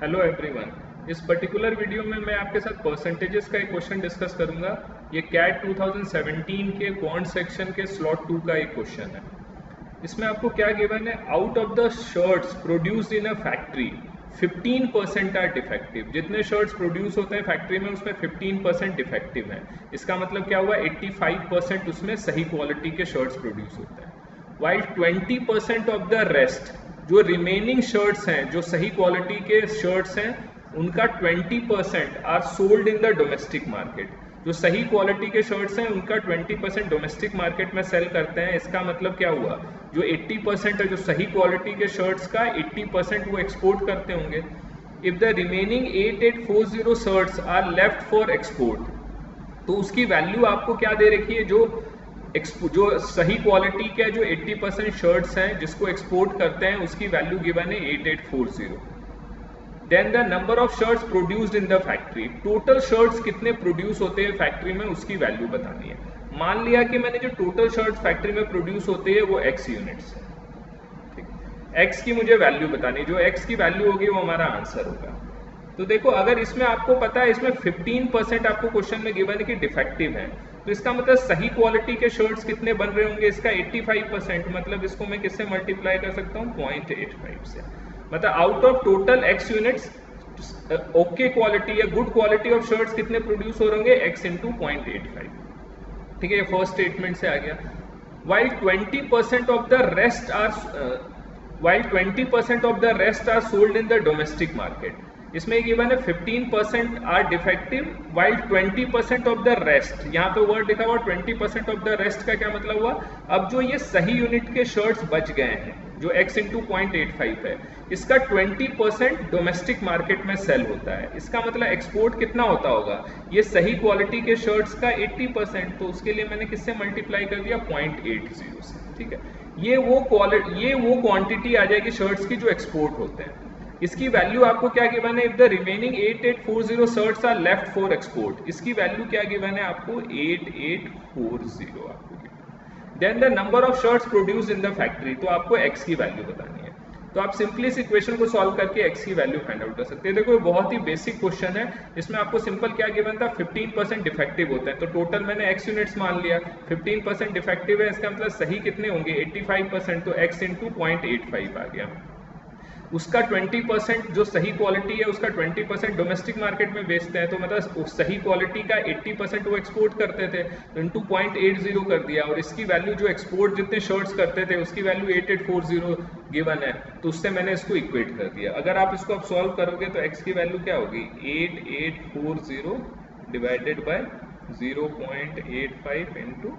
Hello everyone. इस particular video में मैं आपके साथ परसेंटेजेस का एक क्वेश्चन डिस्कस करूंगा। ये कैट 2017 के बॉन्ड सेक्शन के स्लॉट 2 का एक क्वेश्चन है। इसमें आपको क्या गिवन है, out of the shirts produced in a factory 15% are defective. जितने शर्ट्स प्रोड्यूस होते हैं फैक्ट्री में उसमें 15% डिफेक्टिव हैं। इसका मतलब क्या हुआ, 85% उसमें सही क्वालिटी के शर्ट्स प्रोड्यूस होते हैं, वाइल 20% ऑफ द रेस्ट, जो रिमेनिंग शर्ट्स हैं, जो सही क्वालिटी के शर्ट्स हैं, उनका 20% are sold in the domestic market. जो सही क्वालिटी के शर्ट्स हैं उनका 20% डोमेस्टिक मार्केट में सेल करते हैं। इसका मतलब क्या हुआ, जो 80% है जो सही क्वालिटी के शर्ट्स का, 80% वो एक्सपोर्ट करते होंगे। If the remaining 8840 shirts are left for export, तो उसकी वैल्यू आपको क्या दे रखी है, जो सही क्वालिटी के जो 80% शर्ट्स हैं जिसको एक्सपोर्ट करते हैं उसकी वैल्यू गिवन है 8840। Then the number of shirts produced in the factory, total shirts कितने प्रोड्यूस होते हैं फैक्ट्री में उसकी वैल्यू बतानी है। मान लिया कि मैंने जो टोटल शर्ट्स फैक्ट्री में प्रोड्यूस होते हैं वो x यूनिट्स है, ठीक है। x की मुझे वैल्यू बतानी है, जो x की वैल्यू होगी वो हमारा आंसर होगा। तो देखो, अगर इसमें आपको पता है इसमें 15% आपको क्वेश्चन में गिवन है कि डिफेक्टिव है, तो इसका मतलब सही क्वालिटी के शर्ट्स कितने बन रहे होंगे, इसका 85%। मतलब इसको मैं किससे मल्टीप्लाई कर सकता हूँ, 0.85 से। मतलब out of total x units okay quality या गुड क्वालिटी ऑफ शर्ट्स कितने प्रोड्यूस हो होंगे, x इंटू 0.85। ठीक है, ये फर्स्ट स्टेटमेंट से आ गया। While 20% of the rest are sold in the domestic market, इसमें गिवन है 15% are defective while 20% of the rest. यहाँ पे वर्ड लिखा हुआ 20% ऑफ द रेस्ट का क्या मतलब हुआ, अब जो ये सही यूनिट के शर्ट्स बच गए हैं जो x इंटू 0.85 है, इसका 20% डोमेस्टिक मार्केट में सेल होता है। इसका मतलब एक्सपोर्ट कितना होता होगा, ये सही क्वालिटी के शर्ट्स का 80%, तो उसके लिए मैंने किससे मल्टीप्लाई कर दिया, 0.80 से। ठीक है, ये वो क्वांटिटी आ जाएगी शर्ट्स की जो एक्सपोर्ट होते हैं। इसकी वैल्यू आपको क्या गिवन है, if the remaining 8840 shirts are left for export, इसकी वैल्यू क्या गिवन है आपको, 8840 आपको given. Then the number of shirts produce in the factory, तो आपको x की वैल्यू बतानी है। तो आप सिंपली इस इक्वेशन को सॉल्व करके x की वैल्यू फाइंड आउट कर सकते हैं। देखो, ये बहुत ही बेसिक क्वेश्चन है। इसमें आपको सिंपल क्या गिवन था, 15% डिफेक्टिव होता है, तो टोटल मैंने x यूनिट्स मान लिया, 15% डिफेक्टिव है, इसका मतलब सही कितने होंगे, 85%, तो x इंटू 0.85 आ गया। उसका 20% जो सही क्वालिटी है उसका 20% डोमेस्टिक मार्केट में बेचते हैं, तो मतलब उस सही क्वालिटी का 80% वो एक्सपोर्ट करते थे, तो इंटू 0.80 कर दिया। और इसकी वैल्यू जो एक्सपोर्ट जितने शर्ट्स करते थे उसकी वैल्यू 8840 गिवन है, तो उससे मैंने इसको इक्वेट कर दिया। अगर आप इसको अब सॉल्व करोगे तो x की वैल्यू क्या होगी, 8840 डिवाइडेड बाय 0.85 इंटू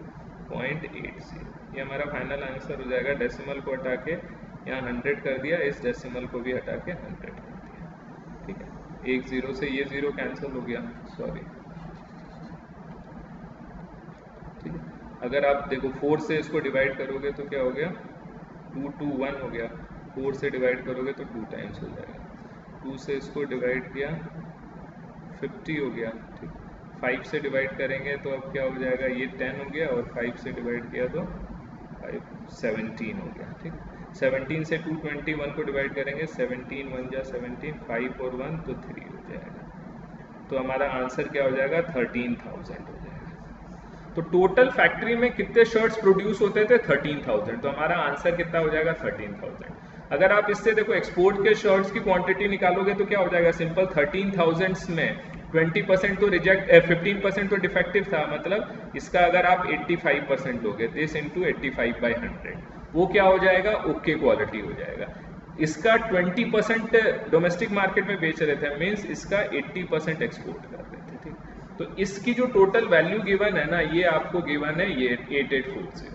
0.80, ये हमारा फाइनल आंसर हो जाएगा। डेसिमल को हटा के यहाँ 100 कर दिया, इस डेसिमल को भी हटा के 100 कर दिया। ठीक है, एक जीरो से ये जीरो कैंसिल हो गया, सॉरी। ठीक है, अगर आप देखो 4 से इसको डिवाइड करोगे तो क्या हो गया, 2 2 1 हो गया। 4 से डिवाइड करोगे तो 2 टाइम्स हो जाएगा। 2 से इसको डिवाइड किया 50 हो गया। ठीक, 5 से डिवाइड करेंगे तो अब क्या हो जाएगा, ये 10 हो गया, और 5 से डिवाइड किया तो 17 हो गया। ठीक, 17 से 221 को डिवाइड करेंगे, 17 1 जा 17, 5 और 1 तो 3 हो जाएगा। तो हमारा आंसर क्या हो जाएगा, 13,000 हो जाएगा। तो टोटल फैक्ट्री में कितने शर्ट्स प्रोड्यूस होते थे, 13,000, तो हमारा आंसर कितना हो जाएगा, 13,000। अगर आप इससे देखो एक्सपोर्ट के शर्ट्स की क्वांटिटी निकालोगे तो क्या हो जाएगा, सिंपल 13,000 में 20% तो रिजेक्ट, 15% तो डिफेक्टिव था, मतलब इसका अगर आप 85% लोगे, दिस इंटू 85/100, वो क्या हो जाएगा, ओके क्वालिटी हो जाएगा। इसका 20% डोमेस्टिक मार्केट में बेच रहे थे, मीन्स इसका 80% एक्सपोर्ट कर रहे थे। ठीक, तो इसकी जो टोटल वैल्यू गिवन है ना, ये आपको गिवन है ये 8840।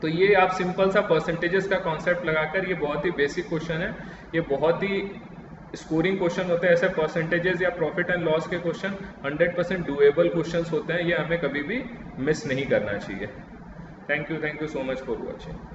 तो ये आप सिंपल सा परसेंटेजेस का कॉन्सेप्ट लगाकर, ये बहुत ही बेसिक क्वेश्चन है, ये बहुत ही स्कोरिंग क्वेश्चन होते हैं। ऐसे परसेंटेजेस या प्रॉफिट एंड लॉस के क्वेश्चन 100% डूएबल क्वेश्चंस होते हैं, ये हमें कभी भी मिस नहीं करना चाहिए। Thank you so much for watching.